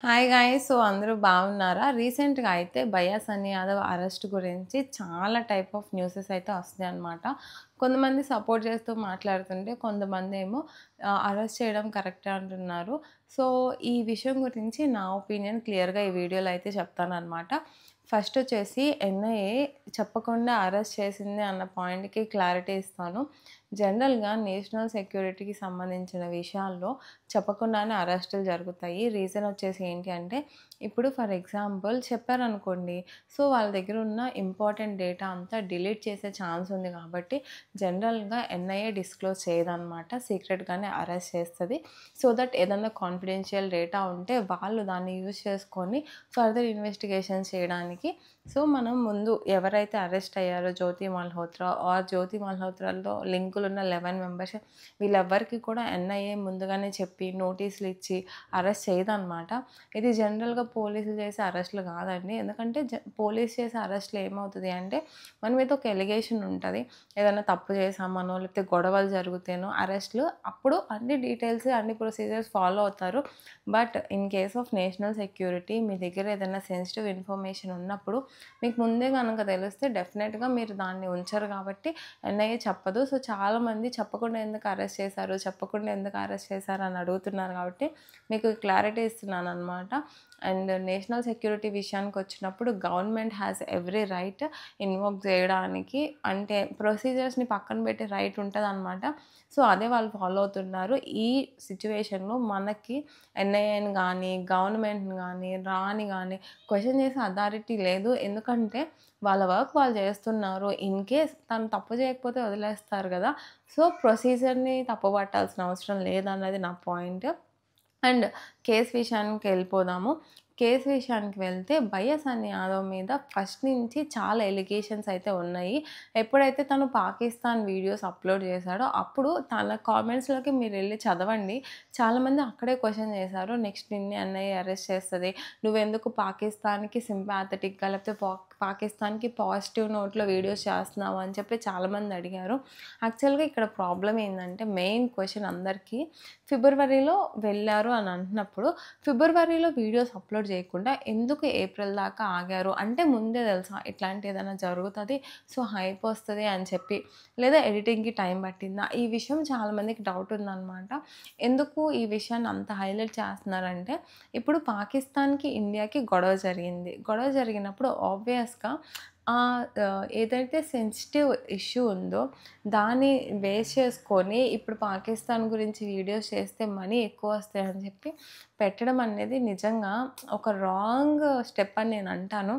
Hi guys. So, అందరూ బాగున్నారా? రీసెంట్‌గా అయితే 'భయ్యా సన్నీ యాదవ్' అరెస్ట్ గురించి చాలా టైప్ ఆఫ్ న్యూసెస్ అయితే వస్తున్నాయన్నమాట. కొంతమంది సపోర్ట్ చేస్తూ మాట్లాడుతుంటే, కొంతమందేమో అరెస్ట్ చేయడం కరెక్టే అంటున్నారు. సో, ఈ విషయం గురించి నా ఒపీనియన్ క్లియర్‌గా ఈ వీడియోలో అయితే చెప్తానన్నమాట. ఫస్ట్ వచ్చేసి ఎన్ఐఏ చెప్పకుండా అరెస్ట్ చేసింది అన్న పాయింట్‌కి క్లారిటీ ఇస్తాను. జనరల్‌గా నేషనల్ సెక్యూరిటీకి సంబంధించిన విషయాల్లో చెప్పకుండానే అరెస్టులు జరుగుతాయి. రీజన్ వచ్చేసి ఏంటి అంటే, ఇప్పుడు ఫర్ ఎగ్జాంపుల్ చెప్పారనుకోండి, సో వాళ్ళ దగ్గర ఉన్న ఇంపార్టెంట్ డేటా అంతా డిలీట్ చేసే ఛాన్స్ ఉంది కాబట్టి, జనరల్‌గా ఎన్ఐఏ డిస్క్లోజ్ చేయదనమాట. సీక్రెట్‌గానే అరెస్ట్ చేస్తది. సో దట్ ఏదన్నా కాన్ఫిడెన్షియల్ డేటా ఉంటే వాళ్ళు దాన్ని యూజ్ చేసుకొని ఫర్దర్ ఇన్వెస్టిగేషన్స్ చేయడానికి సో మనం ముందు ఎవరైతే అరెస్ట్ అయ్యారో జ్యోతి మల్హోత్రా ఆర్ జ్యోతి మల్హోత్రాలో లింకులున్న 11 మెంబర్స్ వీళ్ళెవ్వరికీ కూడా ఎన్ఐఏ ముందుగానే చెప్పి నోటీసులు ఇచ్చి అరెస్ట్ చేయదనమాట. ఇది జనరల్‌గా పోలీసులు చేసే అరెస్టులు కాదండి. ఎందుకంటే పోలీస్ చేసే అరెస్ట్‌లో ఏమవుతది అంటే, మన మీద ఒక ఎలిగేషన్ ఉంటది. ఏదైనా తప్పు చేశామనో, లేకపోతే గొడవలు జరిగితేనో అరెస్ట్‌లు అప్పుడు అన్ని డీటెయిల్స్, అన్ని ప్రొసీజర్స్ ఫాలో అవుతారు. But in case of national security మీ దగ్గర ఏదైనా సెన్సిటివ్ ఇన్ఫర్మేషన్ ఉన్నప్పుడు మీకు ముందే గనక తెలిస్తే డెఫినెట్‌గా మీరు దాన్ని ఉంచరు కాబట్టి ఎన్ఐఏ చెప్పదు. సో, చాలామంది చెప్పకుండా ఎందుకు అరెస్ట్ చేశారు, చెప్పకుండా ఎందుకు అరెస్ట్ చేశారు అని అడుగుతున్నారు కాబట్టి మీకు క్లారిటీ ఇస్తున్నాననమాట. అండ్ నేషనల్ సెక్యూరిటీ విషయానికొచ్చినప్పుడు government has every right invoke చేయడానికి. అంటే ప్రొసీజర్స్‌ని పక్కన పెట్టే రైట్ ఉంటదనమాట. సో, అదే వాళ్ళు ఫాలో అవుతున్నారు. ఈ సిట్యుయేషన్‌లో మనకి ఎన్ఐఏని గానీ, గవర్నమెంట్‌ని గానీ, రాని గానీ క్వెషన్ చేసే అథారిటీ లేదు. ఎందుకంటే వాళ్ళ వర్క్ వాళ్ళు చేస్తున్నారు. ఇన్ కేస్ తను తప్పు చేయకపోతే వదిలేస్తారు గదా! సో, ప్రొసీజర్‌ని తప్పుపట్టాల్సిన అవసరం లేదన్నది నా పాయింట్. అండ్ కేస్ విషయానికెళ్ళిపోదాము. కేస్ విషయానికి వెళ్తే 'భయ్యా సన్నీ యాదవ్' మీద ఫస్ట్ నుంచి చాలా ఎలిగేషన్స్ అయితే ఉన్నాయి. ఎప్పుడైతే తను పాకిస్తాన్ వీడియోస్ అప్‌లోడ్ చేశాడో అప్పుడు తన కామెంట్స్‌లోకి మీరెళ్లి చదవండి. చాలామంది అక్కడే క్వెషన్ చేశారు. నెక్స్ట్ నిన్ను ఎన్ఐఏ అరెస్ట్ చేస్తది. నువ్వెందుకు పాకిస్తాన్‌కి సింపాథెటిక్‌గా లేకపోతే పాకిస్తాన్‌కి పాజిటివ్ నోట్‌లో వీడియోస్ చేస్తున్నావు అని చెప్పి చాలామంది అడిగారు. యాక్చువల్‌గా ఇక్కడ ప్రాబ్లమ్ ఏందంటే మెయిన్ క్వెషన్ అందరికీ ఫిబ్రవరిలో వెళ్లారు అని అంటున్నప్పుడు, ఫిబ్రవరిలో వీడియోస్ అప్‌లోడ్ చేయకుండా ఎందుకు ఏప్రిల్ దాకా ఆగారు? అంటే ముందే తెలుసా ఇట్లాంటి ఏదైనా జరుగుతది, సో హైప్ వస్తది అని చెప్పి. లేదా ఎడిటింగ్‌కి టైం పట్టిందా? ఈ విషయం చాలామందికి డౌట్ ఉందనమాట. ఎందుకు ఈ విషయాన్ని అంత హైలైట్ చేస్తున్నారంటే, ఇప్పుడు పాకిస్తాన్‌కి, ఇండియాకి గొడవ జరిగింది. గొడవ జరిగినప్పుడు ఆబ్వియస్‌గా ఏదైతే సెన్సిటివ్ ఇష్యూ ఉందో దాన్ని బేస్ చేసుకొని ఇప్పుడు పాకిస్తాన్ గురించి వీడియోస్ చేస్తే మనీ ఎక్కువ వస్తాయని చెప్పి పెట్టడం అనేది నిజంగా ఒక రాంగ్ స్టెప్ అని నేను అంటాను.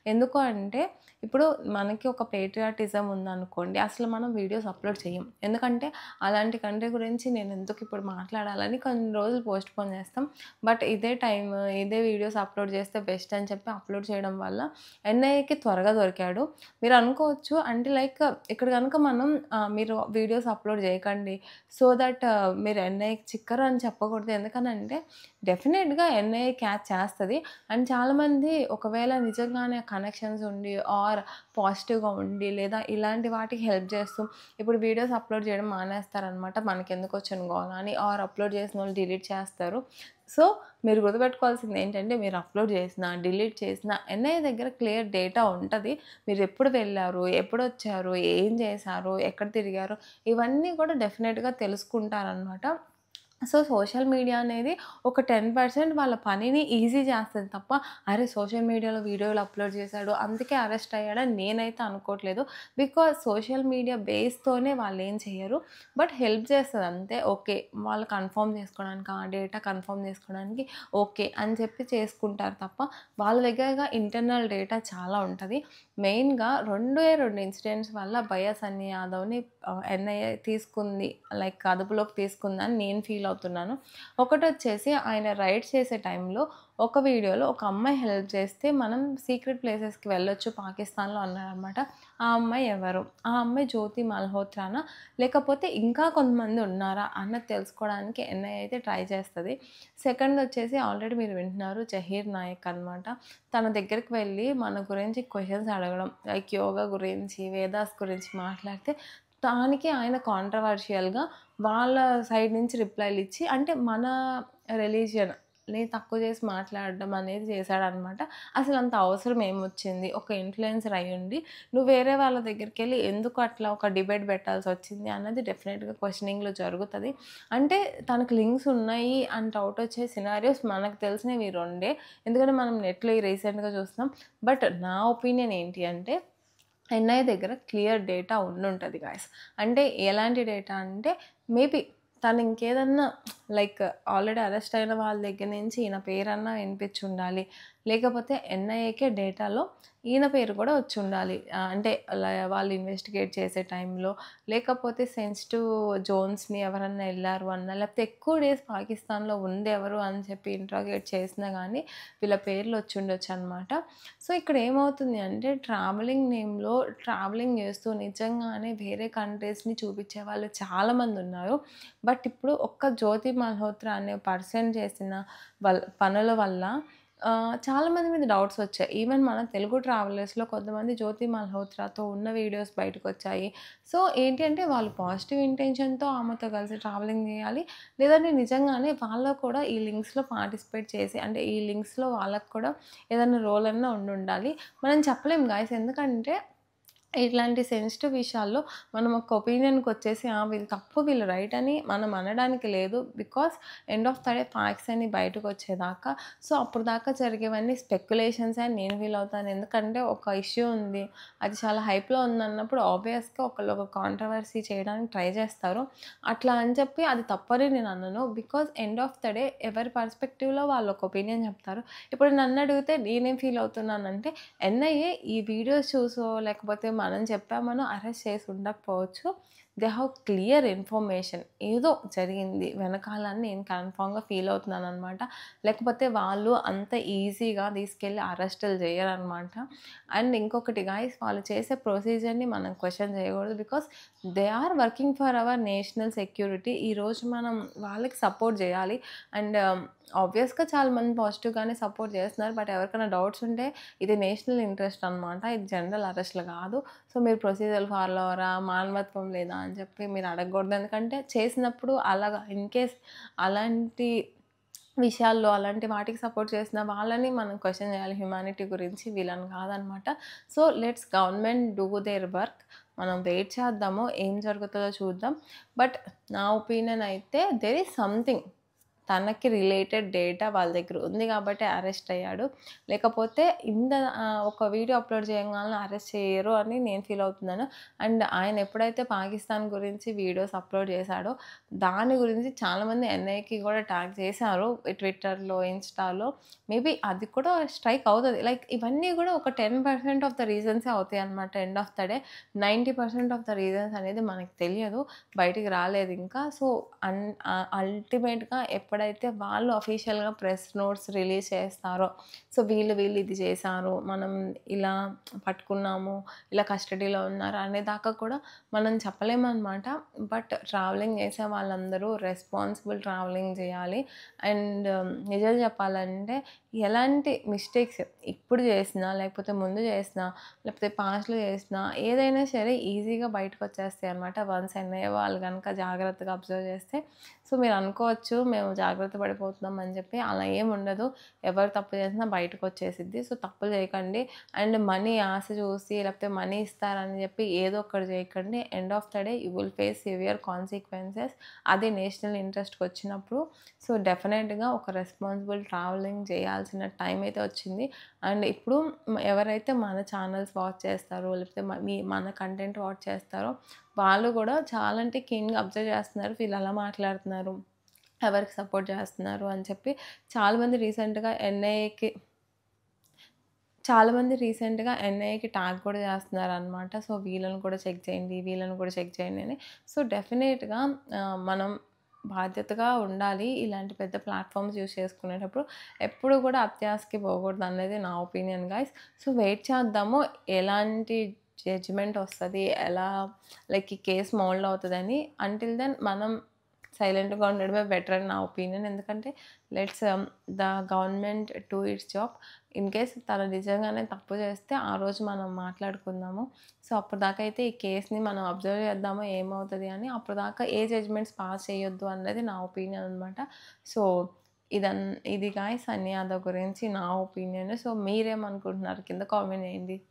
ఎందుకు అంటే ఇప్పుడు మనకి ఒక పేట్రియాటిజం ఉందనుకోండి, అసలు మనం వీడియోస్ అప్లోడ్ చేయం. ఎందుకంటే అలాంటి కంట్రీ గురించి నేను ఎందుకు ఇప్పుడు మాట్లాడాలని కొన్ని రోజులు పోస్ట్‌పోన్ చేస్తాం. బట్ ఇదే టైం ఇదే వీడియోస్ అప్లోడ్ చేస్తే బెస్ట్ అని చెప్పి అప్లోడ్ చేయడం వల్ల ఎన్ఐఏకి త్వరగా దొరికాడు. మీరు అనుకోవచ్చు అంటే లైక్ ఇక్కడ గనుక మనం మీరు వీడియోస్ అప్లోడ్ చేయకండి సో దట్ మీరు ఎన్ఐఏకి చిక్కరు అని చెప్పకూడదు. ఎందుకనంటే డెఫినెట్‌గా ఎన్ఐఏ క్యాచ్ చేస్తది. అండ్ చాలామంది ఒకవేళ నిజంగానే కనెక్షన్స్ ఉండి ఆర్ పాజిటివ్‌గా ఉండి లేదా ఇలాంటి వాటికి హెల్ప్ చేస్తూ ఇప్పుడు వీడియోస్ అప్లోడ్ చేయడం మానేస్తారనమాట. మనకెందుకొచ్చిన గోల అని ఆర్ అప్లోడ్ చేసినోళ్ళు డిలీట్ చేస్తారు. సో, మీరు గుర్తుపెట్టుకోవాల్సింది ఏంటంటే మీరు అప్లోడ్ చేసినా, డిలీట్ చేసినా ఎన్ఐఏ దగ్గర క్లియర్ డేటా ఉంటది. మీరెప్పుడు వెళ్లారు, ఎప్పుడొచ్చారు, ఏం చేశారు, ఎక్కడ తిరిగారు, ఇవన్నీ కూడా డెఫినెట్‌గా తెలుసుకుంటారనమాట. సో, సోషల్ మీడియా అనేది ఒక 10% వాళ్ళ పనిని ఈజీ చేస్తది తప్ప, అరే! సోషల్ మీడియాలో వీడియోలు అప్‌లోడ్ చేశాడు, అందుకే అరెస్ట్ అయ్యాడని నేనైతే అనుకోవట్లేదు. బికాజ్ సోషల్ మీడియా బేస్‌తోనే వాళ్ళేం చెయ్యరు. బట్ హెల్ప్ చేస్తది అంతే. ఓకే. వాళ్ళు కన్ఫర్మ్ చేసుకోవడానికి, ఆ డేటా కన్ఫర్మ్ చేసుకోవడానికి ఓకే అని చెప్పి చేసుకుంటారు తప్ప, వాళ్ళ దగ్గరగా ఇంటర్నల్ డేటా చాలా ఉంటది. మెయిన్‌గా రెండే 2 ఇన్సిడెంట్స్ వల్ల 'భయ్యా సన్నీ యాదవ్‌ని' ఎన్ఐఏ తీసుకుంది. లైక్ అదుపులోకి తీసుకుందని నేను ఫీల్ అవుతున్నాను. ఒకటొచ్చేసి ఆయన రైడ్ చేసే టైంలో ఒక వీడియోలో ఒక అమ్మాయి హెల్ప్ చేస్తే మనం సీక్రెట్ ప్లేసెస్‌కి వెళ్ళొచ్చు పాకిస్తాన్‌లో అన్నారనమాట. ఆ అమ్మాయి ఎవరు? ఆ అమ్మాయి జ్యోతి మల్హోత్రానా? లేకపోతే ఇంకా కొంతమంది ఉన్నారా? అన్నది తెలుసుకోవడానికి ఎన్ఐఏ అయితే ట్రై చేస్తది. సెకండొచ్చేసి ఆల్రెడీ మీరు వింటున్నారు 'జహీర్ నాయక్' అనమాట. తన దగ్గరికి వెళ్ళి మన గురించి క్వెషన్స్ అడగడం. లైక్ యోగా గురించి, వేదాస్ గురించి మాట్లాడితే దానికి ఆయన కాంట్రోవర్షియల్‌గా వాళ్ళ సైడ్ నుంచి రిప్లైలిచ్చి అంటే మన రిలీజియన్ తక్కువ చేసి మాట్లాడడం అనేది చేశాడనమాట. అసలంత అవసరం ఏమొచ్చింది? ఒక ఇన్‌ఫ్లుయెన్సర్ అయ్యుండి నువ్వు వేరే వాళ్ళ దగ్గరికెళ్ళి ఎందుకు అట్లా ఒక డిబేట్ పెట్టాల్సొచ్చింది అన్నది డెఫినెట్‌గా క్వెషనింగ్‌లో జరుగుతది. అంటే తనకు లింక్స్ ఉన్నాయి అని డౌట్ వచ్చే సినారియోస్ మనకు తెలిసినవి ఈ రెండే. ఎందుకంటే మనం నెట్‌లో ఈ రీసెంట్‌గా చూస్తున్నాం. బట్ నా ఒపీనియన్ ఏంటి అంటే ఎన్ఐ దగ్గర క్లియర్ డేటా ఉండుంటది గాయ్స్. అంటే ఎలాంటి డేటా అంటే మేబీ తను ఇంకేదన్నా లైక్ ఆల్రెడీ అరెస్ట్ అయిన వాళ్ళ దగ్గర నుంచి ఈయన పేరన్నా వినిపించుండాలి. లేకపోతే ఎన్ఐఏకే డేటాలో ఈయన పేరు కూడా వచ్చుండాలి. అంటే వాళ్ళు ఇన్వెస్టిగేట్ చేసే టైంలో, లేకపోతే సెన్సిటివ్ జోన్స్‌ని ఎవరన్నా ఎళ్లారు అన్నా, లేకపోతే ఎక్కువ డేస్ పాకిస్తాన్‌లో ఉందెవరు అని చెప్పి ఇంట్రాగేట్ చేసినా గానీ వీళ్ళ పేర్లు వచ్చుండొచ్చనమాట. సో, ఇక్కడ ఏమవుతుంది అంటే ట్రావెలింగ్ నేమ్‌లో ట్రావెలింగ్ చేస్తూ నిజంగానే వేరే కంట్రీస్‌ని చూపించే వాళ్ళు చాలామందున్నారు. బట్ ఇప్పుడు ఒక్క జ్యోతి మల్హోత్రా అనే పర్సన్ చేసిన పనుల వల్ల చాలామంది మీద డౌట్స్ వచ్చాయి. ఈవెన్ మన తెలుగు ట్రావెలర్స్‌లో కొంతమంది జ్యోతి మల్హోత్రాతో ఉన్న వీడియోస్ బయటకొచ్చాయి. సో, ఏంటి అంటే వాళ్ళు పాజిటివ్ ఇంటెన్షన్‌తో ఆమెతో కలిసి ట్రావెలింగ్ చేయాలి. లేదంటే నిజంగానే వాళ్ళు కూడా ఈ లింక్స్‌లో పార్టిసిపేట్ చేసి అంటే ఈ లింక్స్‌లో వాళ్ళకి కూడా ఏదైనా రోల్ అన్నా ఉండుండాలి. మనం చెప్పలేం గాయ్స్. ఎందుకంటే ఇట్లాంటి సెన్సిటివ్ విషయాల్లో మనం ఒక ఒపీనియన్‌కొచ్చేసి వీళ్ళు తప్పు, వీళ్ళు రైట్ అని మనం అనడానికి లేదు. Because end of the day facts అన్నీ బయటకొచ్చేదాకా సో, అప్పటిదాకా జరిగేవన్నీ స్పెక్యులేషన్సే అని నేను ఫీల్ అవుతాను. ఎందుకంటే ఒక ఇష్యూ ఉంది. అది చాలా హైప్‌లో ఉందన్నప్పుడు ఆబ్వియస్‌గా ఒకళ్ళు ఒక కాంట్రోవర్సీ చేయడానికి ట్రై చేస్తారు. అట్లా అని చెప్పి అది తప్పని నేను అనను. Because end of the day ఎవరి పర్స్పెక్టివ్‌లో వాళ్ళు ఒక ఒపీనియన్ చెప్తారు. ఇప్పుడు నన్నడిగితే నేనేం ఫీల్ అవుతున్నానంటే ఎన్ఐఏ ఈ వీడియోస్ చూసో, లేకపోతే మనం చెప్పామనో అరెస్ట్ చేసి ఉండకపోవచ్చు. They have clear information. ఏదో జరిగింది వెనకాల అని నేను కన్ఫర్మ్‌గా ఫీల్ అవుతున్నాననమాట. లేకపోతే వాళ్ళు అంత ఈజీగా తీసుకెళ్ళి అరెస్టులు చేయరనమాట. అండ్ ఇంకొకటి గాయ్స్ వాళ్ళు చేసే ప్రొసీజర్‌ని మనం క్వెషన్ చేయకూడదు. Because they are working for our national security. ఈరోజు మనం వాళ్ళకి సపోర్ట్ చేయాలి. అండ్ ఆబ్వియస్‌గా చాలామంది పాజిటివ్‌గానే సపోర్ట్ చేస్తున్నారు. బట్ ఎవరికైనా డౌట్స్ ఉంటే ఇది నేషనల్ ఇంట్రెస్ట్ అనమాట. ఇది జనరల్ అరెస్ట్‌లు కాదు. సో, మీరు ప్రొసీజర్ ఫాలో అవ్వరా? మానవత్వం లేదా? అని చెప్పి మీరు అడగకూడదు. ఎందుకంటే చేసినప్పుడు అలాగా ఇన్‌కేస్ అలాంటి విషయాల్లో అలాంటి వాటికి సపోర్ట్ చేసిన వాళ్ళని మనం క్వెషన్ చేయాలి. హ్యుమానిటీ గురించి వీళ్ళని కాదనమాట. So, let's government do their work. మనం వెయిట్ చేద్దాము. ఏం జరుగుతుందో చూద్దాం. బట్ నా ఒపీనియన్ అయితే దేర్ ఈజ్ సంథింగ్ తనకి రిలేటెడ్ డేటా వాళ్ళ దగ్గర ఉంది కాబట్టి అరెస్ట్ అయ్యాడు. లేకపోతే ఒక వీడియో అప్‌లోడ్ చేయంగాల్నే అరెస్ట్ చేయరు అని నేను ఫీల్ అవుతున్నాను. అండ్ ఆయన ఎప్పుడైతే పాకిస్తాన్ గురించి వీడియోస్ అప్‌లోడ్ చేశాడో, దాని గురించి చాలామంది ఎన్ఐకి కూడా ట్యాగ్ చేశారు. ట్విట్టర్‌లో, ఇన్‌స్టాలో. మేబీ అది కూడా స్ట్రైక్ అవుతది. లైక్ ఇవన్నీ కూడా ఒక 10% ఆఫ్ ద రీజన్సే అవుతాయన్నమాట. End of the day 90% of the reasons అనేది మనకు తెలియదు. బయటికి రాలేదింకా. సో, అల్టిమేట్‌గా ఎప్పుడైతే వాళ్ళు అఫీషియల్‌గా ప్రెస్ నోట్స్ రిలీజ్ చేస్తారో, సో, వీళ్ళు ఇది చేశారు, మనం ఇలా పట్టుకున్నాము, ఇలా కస్టడీలో ఉన్నారు అనేదాకా కూడా మనం చెప్పలేమనమాట. బట్ ట్రావెలింగ్ చేసే వాళ్ళందరూ రెస్పాన్సిబుల్ ట్రావెలింగ్ చేయాలి. అండ్ నిజం చెప్పాలంటే ఎలాంటి మిస్టేక్స్ ఇప్పుడు చేసినా, లేకపోతే ముందు చేసినా, లేకపోతే పాస్ట్‌లో చేసినా ఏదైనా సరే ఈజీగా బయటకొచ్చేస్తాయన్నమాట. వన్స్ ఎన్ఐఏ వాళ్ళు గనక జాగ్రత్తగా అబ్జర్వ్ చేస్తే. సో, మీరు అనుకోవచ్చు మేము జాగ్రత్త పడిపోతున్నాం అని చెప్పి. అలా ఏముండదు. ఎవరు తప్పు చేసినా బయటకొచ్చేసిద్ది. సో, తప్పులు చేయకండి. అండ్ మనీ ఆశ చూసి లేకపోతే మనీ ఇస్తారని చెప్పి ఏదో ఒకటి చేయకండి. End of the day you will face severe consequences. అది నేషనల్ ఇంట్రెస్ట్‌కొచ్చినప్పుడు. సో, డెఫినెట్‌గా ఒక రెస్పాన్సిబుల్ ట్రావెలింగ్ చేయాల్సిన టైం అయితే వచ్చింది. అండ్ ఇప్పుడు ఎవరైతే మన ఛానల్స్ వాచ్ చేస్తారో, లేకపోతే మన కంటెంట్ వాచ్ చేస్తారో, వాళ్ళు కూడా చాలా అంటే కీన్‌గా అబ్జర్వ్ చేస్తున్నారు. వీళ్ళు ఎలా మాట్లాడుతున్నారు, ఎవరికి సపోర్ట్ చేస్తున్నారు అని చెప్పి చాలామంది రీసెంట్‌గా ఎన్ఐఏకి ట్యాగ్ కూడా చేస్తున్నారనమాట. సో, వీళ్ళని కూడా చెక్ చేయండి, వీళ్ళని కూడా చెక్ చేయండి అని. సో, డెఫినేట్‌గా మనం బాధ్యతగా ఉండాలి. ఇలాంటి పెద్ద ప్లాట్‌ఫార్మ్స్ యూజ్ చేసుకునేటప్పుడు. ఎప్పుడు కూడా అత్యాశకి పోకూడదనేది నా ఒపీనియన్ గైస్. సో, వెయిట్ చేద్దాము. ఎలాంటి జడ్జిమెంట్ వస్తది, ఎలా లైక్ ఈ కేస్ మోల్డ్ అవుతదని. అంటిల్ దెన్ మనం సైలెంట్‌గా ఉండడమే బెటర్ అని నా ఒపీనియన్. ఎందుకంటే let's the government do it's job. In case తను నిజంగానే తప్పు చేస్తే ఆ రోజు మనం మాట్లాడుకుందాము. సో, అప్పటిదాకా అయితే ఈ కేస్‌ని మనం అబ్జర్వ్ చేద్దాము ఏమవుతది అని. అప్పటిదాకా ఏ జడ్జ్‌మెంట్స్ పాస్ చేయొద్దు అన్నది నా ఒపీనియన్ అనమాట. సో, ఇదన్ ఇది గాయ్స్ సన్నీ యాదవ్ గురించి నా ఒపీనియన్. సో, మీరేమనుకుంటున్నారు కింద కామెంట్ చేయండి.